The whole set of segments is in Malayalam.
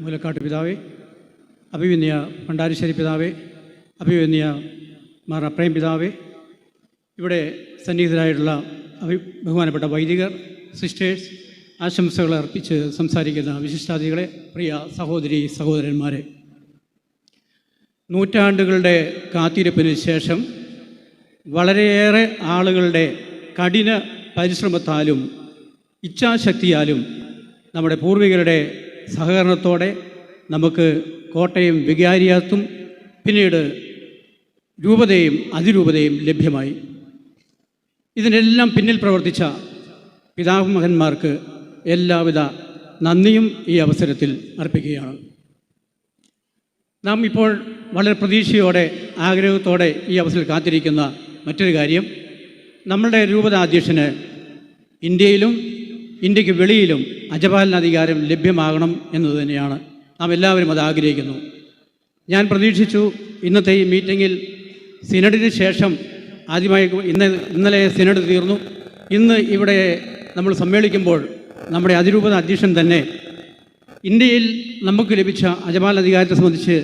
മൂലക്കാട്ട് പിതാവേ, അഭിവന്യ ഭണ്ഡാരിശ്ശേരി പിതാവേ, അഭിവന്യ മാർ അപ്രയം പിതാവേ, ഇവിടെ സന്നിഹിതരായിട്ടുള്ള ബഹുമാനപ്പെട്ട വൈദികർ, സിസ്റ്റേഴ്സ്, ആശംസകൾ അർപ്പിച്ച് സംസാരിക്കുന്ന വിശിഷ്ടാതിഥികളെ, പ്രിയ സഹോദരി സഹോദരന്മാരെ, നൂറ്റാണ്ടുകളുടെ കാത്തിരിപ്പിന് ശേഷം വളരെയേറെ ആളുകളുടെ കഠിന പരിശ്രമത്താലും ഇച്ഛാശക്തിയാലും നമ്മുടെ പൂർവികരുടെ സഹകരണത്തോടെ നമുക്ക് കോട്ടയം വികാരിയാത്തും പിന്നീട് രൂപതയും അതിരൂപതയും ലഭ്യമായി. ഇതിനെല്ലാം പിന്നിൽ പ്രവർത്തിച്ച പിതാമഹന്മാർക്ക് എല്ലാവിധ നന്ദിയും ഈ അവസരത്തിൽ അർപ്പിക്കുകയാണ്. നാം ഇപ്പോൾ വളരെ പ്രതീക്ഷയോടെ ആഗ്രഹത്തോടെ ഈ അവസരത്തിൽ കാത്തിരിക്കുന്ന മറ്റൊരു കാര്യം, നമ്മളുടെ രൂപതാധ്യക്ഷന് ഇന്ത്യയിലും ഇന്ത്യക്ക് വെളിയിലും അജപാലനാധികാരം ലഭ്യമാകണം എന്നത് തന്നെയാണ്. നാം എല്ലാവരും അത് ആഗ്രഹിക്കുന്നു. ഞാൻ പ്രതീക്ഷിച്ചു ഇന്നത്തെ ഈ മീറ്റിങ്ങിൽ സിനഡിന് ശേഷം ആദ്യമായി ഇന്നലെ സിനഡ് തീർന്നു. ഇന്ന് ഇവിടെ നമ്മൾ സമ്മേളിക്കുമ്പോൾ നമ്മുടെ അതിരൂപത അധ്യക്ഷൻ തന്നെ ഇന്ത്യയിൽ നമുക്ക് ലഭിച്ച അജപാലനാധികാരത്തെ സംബന്ധിച്ച്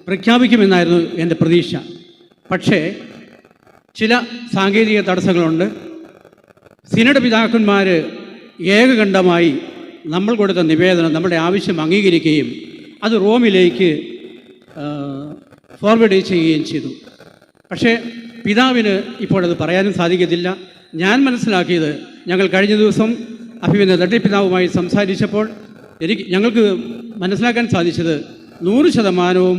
പ്രഖ്യാപിക്കുമെന്നായിരുന്നു എൻ്റെ പ്രതീക്ഷ. പക്ഷേ ചില സാങ്കേതിക തടസ്സങ്ങളുണ്ട്. സിനഡ് പിതാക്കന്മാർ ഏകകണ്ഠമായി നമ്മൾ കൊടുത്ത നിവേദനം, നമ്മുടെ ആവശ്യം അംഗീകരിക്കുകയും അത് റോമിലേക്ക് ഫോർവേഡ് ചെയ്യുകയും ചെയ്തു. പക്ഷേ പിതാവിന് ഇപ്പോഴത് പറയാനും സാധിക്കത്തില്ല. ഞാൻ മനസ്സിലാക്കിയത്, ഞങ്ങൾ കഴിഞ്ഞ ദിവസം അഭിമന്യ തട്ടിപ്പിതാവുമായി സംസാരിച്ചപ്പോൾ ഞങ്ങൾക്ക് മനസ്സിലാക്കാൻ സാധിച്ചത് 100%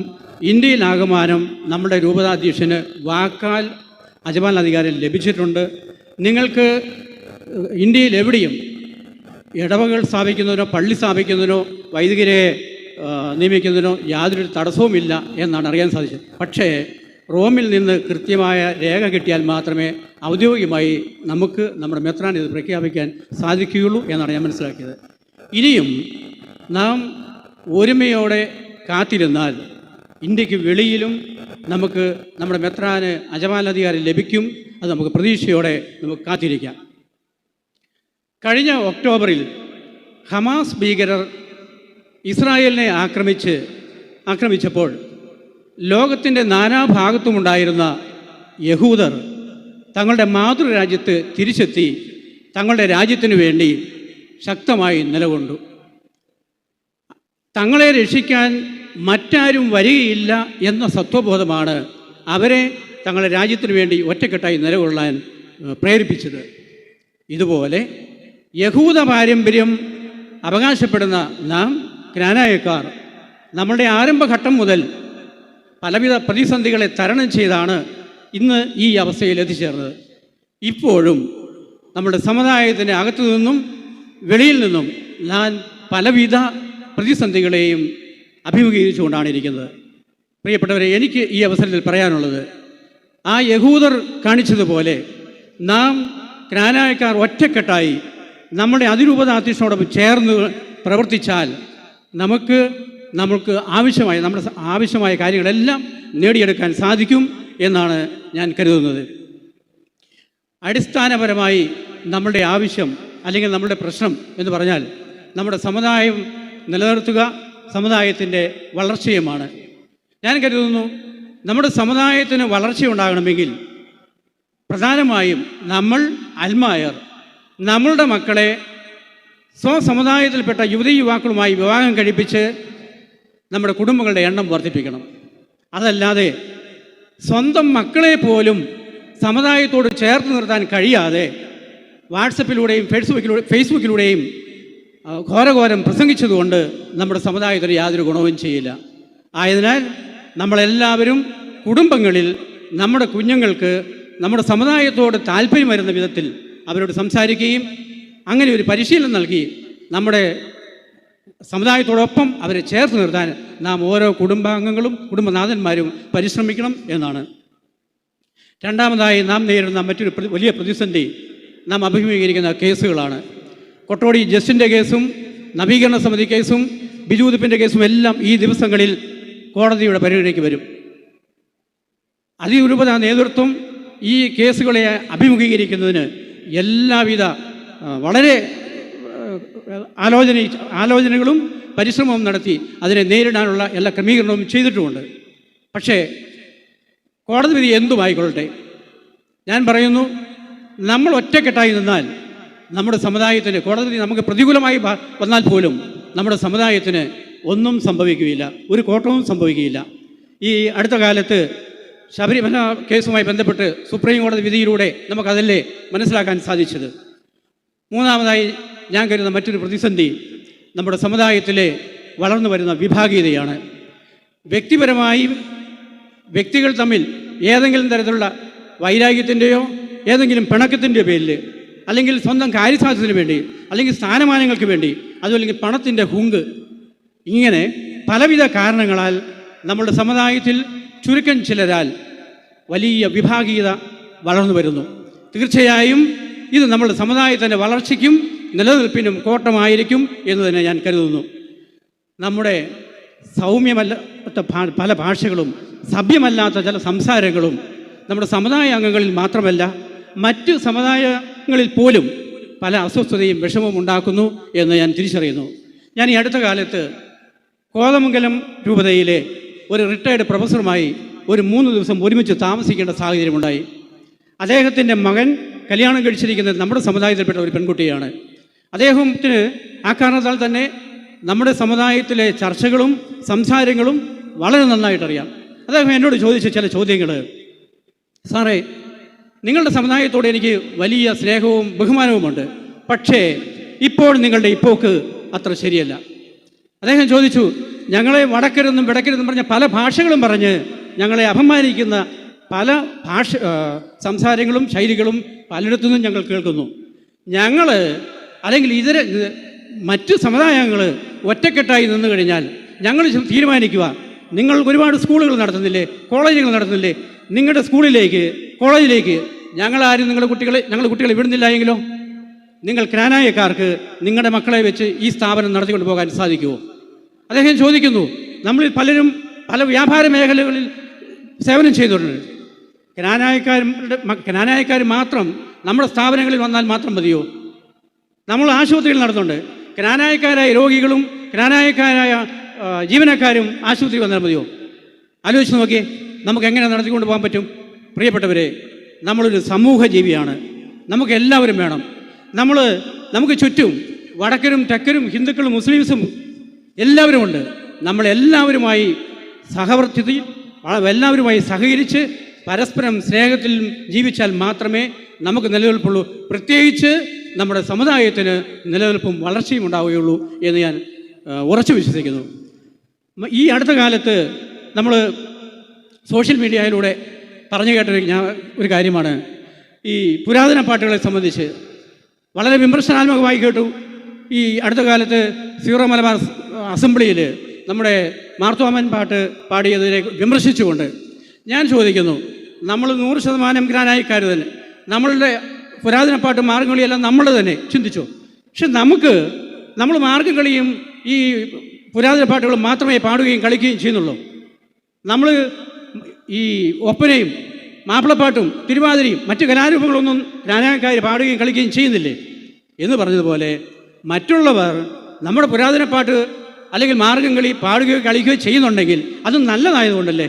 ഇന്ത്യയിലാകമാനം നമ്മുടെ രൂപതാധ്യക്ഷന് വാക്കാൽ അജപാലനാധികാരം ലഭിച്ചിട്ടുണ്ട്. നിങ്ങൾക്ക് ഇന്ത്യയിൽ എവിടെയും ഇടവകൾ സ്ഥാപിക്കുന്നതിനോ പള്ളി സ്ഥാപിക്കുന്നതിനോ വൈദികരെ നിയമിക്കുന്നതിനോ യാതൊരു തടസ്സവുമില്ല എന്നാണ് അറിയാൻ സാധിച്ചത്. പക്ഷേ റോമിൽ നിന്ന് കൃത്യമായ രേഖ കിട്ടിയാൽ മാത്രമേ ഔദ്യോഗികമായി നമുക്ക് നമ്മുടെ മെത്രാൻ ഇത് പ്രഖ്യാപിക്കാൻ സാധിക്കുകയുള്ളൂ എന്നാണ് ഞാൻ മനസ്സിലാക്കിയത്. ഇനിയും നാം ഒരുമയോടെ കാത്തിരുന്നാൽ ഇന്ത്യക്ക് വെളിയിലും നമുക്ക് നമ്മുടെ മെത്രാന് അജപാലനാധികാരം ലഭിക്കും. അത് നമുക്ക് പ്രതീക്ഷയോടെ നമുക്ക് കാത്തിരിക്കാം. കഴിഞ്ഞ ഒക്ടോബറിൽ ഹമാസ് ഭീകരർ ഇസ്രായേലിനെ ആക്രമിച്ചപ്പോൾ ലോകത്തിൻ്റെ നാനാഭാഗത്തുമുണ്ടായിരുന്ന യഹൂദർ തങ്ങളുടെ മാതൃരാജ്യത്ത് തിരിച്ചെത്തി തങ്ങളുടെ രാജ്യത്തിനു വേണ്ടി ശക്തമായി നിലകൊണ്ടു. തങ്ങളെ രക്ഷിക്കാൻ മറ്റാരും വരികയില്ല എന്ന സത്വബോധമാണ് അവരെ തങ്ങളുടെ രാജ്യത്തിനു വേണ്ടി ഒറ്റക്കെട്ടായി നിലകൊള്ളാൻ പ്രേരിപ്പിച്ചത്. ഇതുപോലെ യഹൂദ പാരമ്പര്യം അവകാശപ്പെടുന്ന നാം ക്നാനായക്കാർ നമ്മളുടെ ആരംഭഘട്ടം മുതൽ പലവിധ പ്രതിസന്ധികളെ തരണം ചെയ്താണ് ഇന്ന് ഈ അവസ്ഥയിൽ എത്തിച്ചേർന്നത്. ഇപ്പോഴും നമ്മുടെ സമുദായത്തിൻ്റെ അകത്തു നിന്നും വെളിയിൽ നിന്നും ഞാൻ പലവിധ പ്രതിസന്ധികളെയും അഭിമുഖീകരിച്ചുകൊണ്ടാണ് ഇരിക്കുന്നത്. പ്രിയപ്പെട്ടവരെ, എനിക്ക് ഈ അവസരത്തിൽ പറയാനുള്ളത്, ആ യഹൂദർ കാണിച്ചതുപോലെ നാം ക്നാനായക്കാർ ഒറ്റക്കെട്ടായി നമ്മുടെ അതിരൂപതാധ്യക്ഷനോടൊപ്പം ചേർന്ന് പ്രവർത്തിച്ചാൽ നമുക്ക് ആവശ്യമായ കാര്യങ്ങളെല്ലാം നേടിയെടുക്കാൻ സാധിക്കും എന്നാണ് ഞാൻ കരുതുന്നത്. അടിസ്ഥാനപരമായി നമ്മളുടെ ആവശ്യം അല്ലെങ്കിൽ നമ്മുടെ പ്രശ്നം എന്ന് പറഞ്ഞാൽ നമ്മുടെ സമുദായം നിലനിർത്തുക, സമുദായത്തിൻ്റെ വളർച്ചയുമാണ്. ഞാൻ കരുതുന്നു നമ്മുടെ സമുദായത്തിന് വളർച്ചയുണ്ടാകണമെങ്കിൽ പ്രധാനമായും നമ്മൾ അൽമായർ നമ്മളുടെ മക്കളെ സ്വസമുദായത്തിൽപ്പെട്ട യുവതി യുവാക്കളുമായി വിവാഹം കഴിപ്പിച്ച് നമ്മുടെ കുടുംബങ്ങളുടെ എണ്ണം വർദ്ധിപ്പിക്കണം. അതല്ലാതെ സ്വന്തം മക്കളെ പോലും സമുദായത്തോട് ചേർത്ത് നിർത്താൻ കഴിയാതെ വാട്സപ്പിലൂടെയും ഫേസ്ബുക്കിലൂടെയും ഘോരഘോരം പ്രസംഗിച്ചതുകൊണ്ട് നമ്മുടെ സമുദായത്തിന് യാതൊരു ഗുണവും ചെയ്യില്ല. ആയതിനാൽ നമ്മളെല്ലാവരും കുടുംബങ്ങളിൽ നമ്മുടെ കുഞ്ഞുങ്ങൾക്ക് നമ്മുടെ സമുദായത്തോട് താല്പര്യം വരുന്ന വിധത്തിൽ അവരോട് സംസാരിക്കുകയും അങ്ങനെ ഒരു പരിശീലനം നൽകി നമ്മുടെ സമുദായത്തോടൊപ്പം അവരെ ചേർത്ത് നിർത്താൻ നാം ഓരോ കുടുംബാംഗങ്ങളും കുടുംബനാഥന്മാരും പരിശ്രമിക്കണം എന്നാണ്. രണ്ടാമതായി നാം നേരിടുന്ന മറ്റൊരു വലിയ പ്രതിസന്ധി നാം അഭിമുഖീകരിക്കുന്ന കേസുകളാണ്. കൊട്ടോടി ജസ്റ്റിൻ്റെ കേസും നവീകരണ സമിതി കേസും ബിജു ഉദിപ്പിൻ്റെ കേസും എല്ലാം ഈ ദിവസങ്ങളിൽ കോടതിയുടെ പരിഗണനയ്ക്ക് വരും. അതിരൂപത നേതൃത്വം ഈ കേസുകളെ അഭിമുഖീകരിക്കുന്നതിന് എല്ലാവിധ വളരെ ആലോചനകളും പരിശ്രമവും നടത്തി അതിനെ നേരിടാനുള്ള എല്ലാ ക്രമീകരണവും ചെയ്തിട്ടുമുണ്ട്. പക്ഷേ കോടതി വിധി എന്തുമായിക്കൊള്ളട്ടെ, ഞാൻ പറയുന്നു, നമ്മൾ ഒറ്റക്കെട്ടായി നിന്നാൽ നമ്മുടെ സമുദായത്തിന്, കോടതി വിധി നമുക്ക് പ്രതികൂലമായി വന്നാൽ പോലും നമ്മുടെ സമുദായത്തിന് ഒന്നും സംഭവിക്കുകയില്ല, ഒരു കോട്ടവും സംഭവിക്കുകയില്ല. ഈ അടുത്ത കാലത്ത് ശബരിമല കേസുമായി ബന്ധപ്പെട്ട് സുപ്രീം കോടതി വിധിയിലൂടെ നമുക്കതല്ലേ മനസ്സിലാക്കാൻ സാധിച്ചത്. മൂന്നാമതായി ഞാൻ കരുതുന്ന മറ്റൊരു പ്രതിസന്ധി നമ്മുടെ സമുദായത്തിലെ വളർന്നു വരുന്ന വിഭാഗീയതയാണ്. വ്യക്തിപരമായും വ്യക്തികൾ തമ്മിൽ ഏതെങ്കിലും തരത്തിലുള്ള വൈരാഗ്യത്തിൻ്റെയോ ഏതെങ്കിലും പിണക്കത്തിൻ്റെ പേരിൽ, അല്ലെങ്കിൽ സ്വന്തം കാര്യസാധ്യത്തിന് വേണ്ടി, അല്ലെങ്കിൽ സ്ഥാനമാനങ്ങൾക്ക് വേണ്ടി, അതുമല്ലെങ്കിൽ പണത്തിൻ്റെ ഹുങ്ക്, ഇങ്ങനെ പലവിധ കാരണങ്ങളാൽ നമ്മുടെ സമുദായത്തിൽ ചുരുക്കം ചിലരാൽ വലിയ വിഭാഗീയത വളർന്നു വരുന്നു. തീർച്ചയായും ഇത് നമ്മുടെ സമുദായത്തിൻ്റെ വളർച്ചയ്ക്കും നിലനിൽപ്പിനും കോട്ടമായിരിക്കും എന്ന് തന്നെ ഞാൻ കരുതുന്നു. നമ്മുടെ സൗമ്യമല്ലാത്ത പല ഭാഷകളും സഭ്യമല്ലാത്ത ചില സംസാരങ്ങളും നമ്മുടെ സമുദായ അംഗങ്ങളിൽ മാത്രമല്ല മറ്റ് സമുദായങ്ങളിൽ പോലും പല അസ്വസ്ഥതയും വിഷമവും ഉണ്ടാക്കുന്നു എന്ന് ഞാൻ തിരിച്ചറിയുന്നു. ഞാൻ ഈ അടുത്ത കാലത്ത് കോതമംഗലം രൂപതയിലെ ഒരു റിട്ടയർഡ് പ്രൊഫസറുമായി ഒരു 3 ദിവസം ഒരുമിച്ച് താമസിക്കേണ്ട സാഹചര്യമുണ്ടായി. അദ്ദേഹത്തിൻ്റെ മകൻ കല്യാണം കഴിച്ചിരിക്കുന്നത് നമ്മുടെ സമുദായത്തിൽപ്പെട്ട ഒരു പെൺകുട്ടിയാണ്. അദ്ദേഹത്തിന് ആ കാരണത്താൽ തന്നെ നമ്മുടെ സമുദായത്തിലെ ചർച്ചകളും സംസാരങ്ങളും വളരെ നന്നായിട്ടറിയാം. അദ്ദേഹം എന്നോട് ചോദിച്ച ചില ചോദ്യങ്ങൾ, സാറേ, നിങ്ങളുടെ സമുദായത്തോട് എനിക്ക് വലിയ സ്നേഹവും ബഹുമാനവുമുണ്ട്, പക്ഷേ ഇപ്പോൾ നിങ്ങളുടെ ഇപ്പോക്ക് അത്ര ശരിയല്ല. അദ്ദേഹം ചോദിച്ചു, ഞങ്ങളെ വടക്കരെന്നും വിടക്കരെന്നും പറഞ്ഞ പല ഭാഷകളും പറഞ്ഞ് ഞങ്ങളെ അപമാനിക്കുന്ന പല സംസാരങ്ങളും ശൈലികളും പലയിടത്തുനിന്നും ഞങ്ങൾ കേൾക്കുന്നു. ഞങ്ങൾ അല്ലെങ്കിൽ മറ്റ് സമുദായങ്ങൾ ഒറ്റക്കെട്ടായി നിന്ന് കഴിഞ്ഞാൽ ഞങ്ങൾ തീരുമാനിക്കുക, നിങ്ങൾ ഒരുപാട് സ്കൂളുകൾ നടത്തുന്നില്ലേ, കോളേജുകൾ നടത്തുന്നില്ലേ, നിങ്ങളുടെ സ്കൂളിലേക്ക് കോളേജിലേക്ക് ഞങ്ങളുടെ കുട്ടികളെ വിടുന്നില്ല എങ്കിലോ നിങ്ങൾ ക്നാനായക്കാർക്ക് നിങ്ങളുടെ മക്കളെ വെച്ച് ഈ സ്ഥാപനം നടത്തിക്കൊണ്ട് പോകാൻ സാധിക്കുമോ? അദ്ദേഹം ചോദിക്കുന്നു. നമ്മളിൽ പലരും പല വ്യാപാര മേഖലകളിൽ സേവനം ചെയ്തിട്ടുണ്ട്. ക്നാനായക്കാർ മാത്രം നമ്മുടെ സ്ഥാപനങ്ങളിൽ വന്നാൽ മാത്രം മതിയോ? നമ്മൾ ആശുപത്രികൾ നടത്തുന്നുണ്ട്. ക്നാനായക്കാരായ രോഗികളും ക്നാനായക്കാരായ ജീവനക്കാരും ആശുപത്രി വന്നാൽ മതിയോ? ആലോചിച്ച് നോക്കിയേ, നമുക്ക് എങ്ങനെ നടത്തിക്കൊണ്ട് പോകാൻ പറ്റും? പ്രിയപ്പെട്ടവരെ, നമ്മളൊരു സമൂഹ ജീവിയാണ്. നമുക്ക് എല്ലാവരും വേണം. നമുക്ക് ചുറ്റും വടക്കരും തെക്കരും ഹിന്ദുക്കളും മുസ്ലിംസും എല്ലാവരും ഉണ്ട്. നമ്മളെല്ലാവരുമായി എല്ലാവരുമായി സഹകരിച്ച് പരസ്പരം സ്നേഹത്തിൽ ജീവിച്ചാൽ മാത്രമേ നമുക്ക് നിലനിൽപ്പുള്ളൂ. പ്രത്യേകിച്ച് നമ്മുടെ സമുദായത്തിന് നിലനിൽപ്പും വളർച്ചയും ഉണ്ടാവുകയുള്ളൂ എന്ന് ഞാൻ ഉറച്ചു വിശ്വസിക്കുന്നു. ഈ അടുത്ത കാലത്ത് നമ്മൾ സോഷ്യൽ മീഡിയയിലൂടെ പറഞ്ഞു കേട്ട ഒരു കാര്യമാണ് ഈ പുരാതന പാട്ടുകളെ സംബന്ധിച്ച്. വളരെ വിമർശനാത്മകമായി കേട്ടു. ഈ അടുത്ത കാലത്ത് സീറോ മലബാർ അസംബ്ലിയിൽ നമ്മുടെ മാർത്തോമൻ പാട്ട് പാടിയതിനെ വിമർശിച്ചുകൊണ്ട് ഞാൻ ചോദിക്കുന്നു, നമ്മൾ 100% ഗ്രാനായിക്കാർ തന്നെ, നമ്മളുടെ പുരാതന പാട്ട് മാർഗംകളിയെല്ലാം നമ്മൾ തന്നെ ചിന്തിച്ചു. പക്ഷെ നമ്മൾ മാർഗംകളിയും ഈ പുരാതന പാട്ടുകളും മാത്രമേ പാടുകയും കളിക്കുകയും ചെയ്യുന്നുള്ളൂ. നമ്മൾ ഈ ഒപ്പനയും മാപ്പിളപ്പാട്ടും തിരുവാതിരയും മറ്റു കലാരൂപങ്ങളൊന്നും ഗ്രാനായക്കാർ പാടുകയും കളിക്കുകയും ചെയ്യുന്നില്ലേ എന്ന് പറഞ്ഞതുപോലെ മറ്റുള്ളവർ നമ്മുടെ പുരാതന പാട്ട് അല്ലെങ്കിൽ മാർഗംകളി പാടുകയോ കളിക്കുകയോ ചെയ്യുന്നുണ്ടെങ്കിൽ അത് നല്ലതായതുകൊണ്ടല്ലേ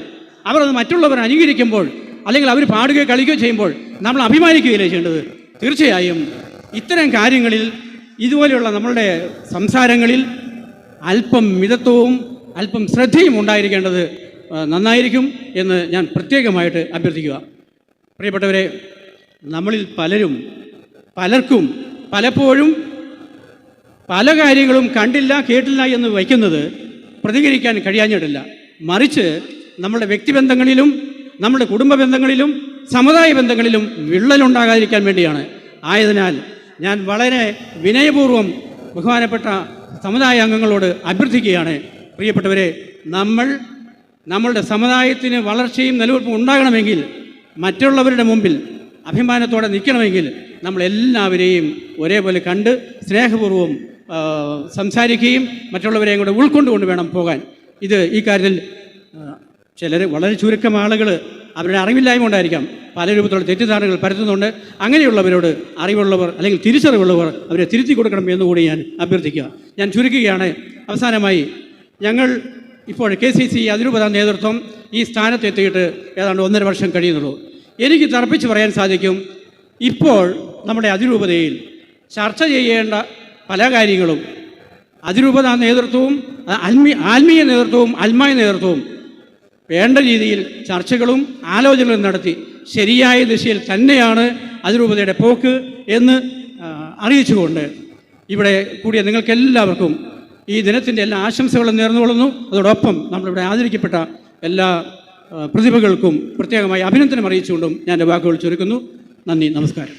അവർ മറ്റുള്ളവർ അനുകരിക്കുമ്പോൾ അല്ലെങ്കിൽ അവർ പാടുകയോ കളിക്കുകയോ ചെയ്യുമ്പോൾ നമ്മൾ അഭിമാനിക്കുകയല്ലേ ചെയ്യേണ്ടത്? തീർച്ചയായും ഇത്തരം കാര്യങ്ങളിൽ ഇതുപോലെയുള്ള നമ്മളുടെ സംസാരങ്ങളിൽ അല്പം മിതത്വവും അല്പം ശ്രദ്ധയും ഉണ്ടായിരിക്കേണ്ടത് നന്നായിരിക്കും എന്ന് ഞാൻ പ്രത്യേകമായിട്ട് അഭ്യർത്ഥിക്കുക. പ്രിയപ്പെട്ടവരെ, നമ്മളിൽ പലർക്കും പലപ്പോഴും പല കാര്യങ്ങളും കണ്ടില്ല കേട്ടില്ല എന്ന് വയ്ക്കുന്നത് പ്രതികരിക്കാൻ കഴിയാഞ്ഞിട്ടില്ല. മറിച്ച് നമ്മുടെ വ്യക്തിബന്ധങ്ങളിലും നമ്മുടെ കുടുംബ ബന്ധങ്ങളിലും സമുദായ ബന്ധങ്ങളിലും വിള്ളലുണ്ടാകാതിരിക്കാൻ വേണ്ടിയാണ്. ആയതിനാൽ ഞാൻ വളരെ വിനയപൂർവ്വം ബഹുമാനപ്പെട്ട സമുദായ അംഗങ്ങളോട് അഭ്യർത്ഥിക്കുകയാണ്, പ്രിയപ്പെട്ടവരെ, നമ്മളുടെ സമുദായത്തിന് വളർച്ചയും നിലനിൽപ്പും ഉണ്ടാകണമെങ്കിൽ, മറ്റുള്ളവരുടെ മുമ്പിൽ അഭിമാനത്തോടെ നിൽക്കണമെങ്കിൽ നമ്മളെല്ലാവരെയും ഒരേപോലെ കണ്ട് സ്നേഹപൂർവ്വം സംസാരിക്കുകയും മറ്റുള്ളവരെയും കൂടെ ഉൾക്കൊണ്ടുകൊണ്ട് വേണം പോകാൻ. ഈ കാര്യത്തിൽ വളരെ ചുരുക്കം ആളുകൾ അവരുടെ അറിവില്ലായ്മ കൊണ്ടായിരിക്കാം പല രൂപത്തിലുള്ള തെറ്റിദ്ധാരണകൾ പരത്തുന്നുണ്ട്. അങ്ങനെയുള്ളവരോട് അറിവുള്ളവർ അല്ലെങ്കിൽ തിരിച്ചറിവുള്ളവർ അവരെ തിരുത്തി കൊടുക്കണം എന്നുകൂടി ഞാൻ അഭ്യർത്ഥിക്കുക. ഞാൻ ചുരുക്കുകയാണ്. അവസാനമായി, ഞങ്ങൾ ഇപ്പോൾ KCC അതിരൂപത നേതൃത്വം ഈ സ്ഥാനത്തെത്തിയിട്ട് ഏതാണ്ട് 1.5 വർഷം കഴിയുന്നുള്ളൂ. എനിക്ക് തർപ്പിച്ച് പറയാൻ സാധിക്കും, ഇപ്പോൾ നമ്മുടെ അതിരൂപതയിൽ ചർച്ച ചെയ്യേണ്ട പല കാര്യങ്ങളും അതിരൂപത നേതൃത്വവും ആത്മീയ നേതൃത്വവും അൽമായ നേതൃത്വവും വേണ്ട രീതിയിൽ ചർച്ചകളും ആലോചനകളും നടത്തി ശരിയായ ദിശയിൽ തന്നെയാണ് അതിരൂപതയുടെ പോക്ക് എന്ന് അറിയിച്ചുകൊണ്ട് ഇവിടെ കൂടിയ നിങ്ങൾക്കെല്ലാവർക്കും ഈ ദിനത്തിൻ്റെ എല്ലാ ആശംസകളും നേർന്നുകൊള്ളുന്നു. അതോടൊപ്പം നമ്മളിവിടെ ആദരിക്കപ്പെട്ട എല്ലാ പ്രതിഭകൾക്കും പ്രത്യേകമായി അഭിനന്ദനം അറിയിച്ചുകൊണ്ടും ഞാൻ എൻ്റെ വാക്കുകൾ ചുരുക്കുന്നു. നന്ദി, നമസ്കാരം.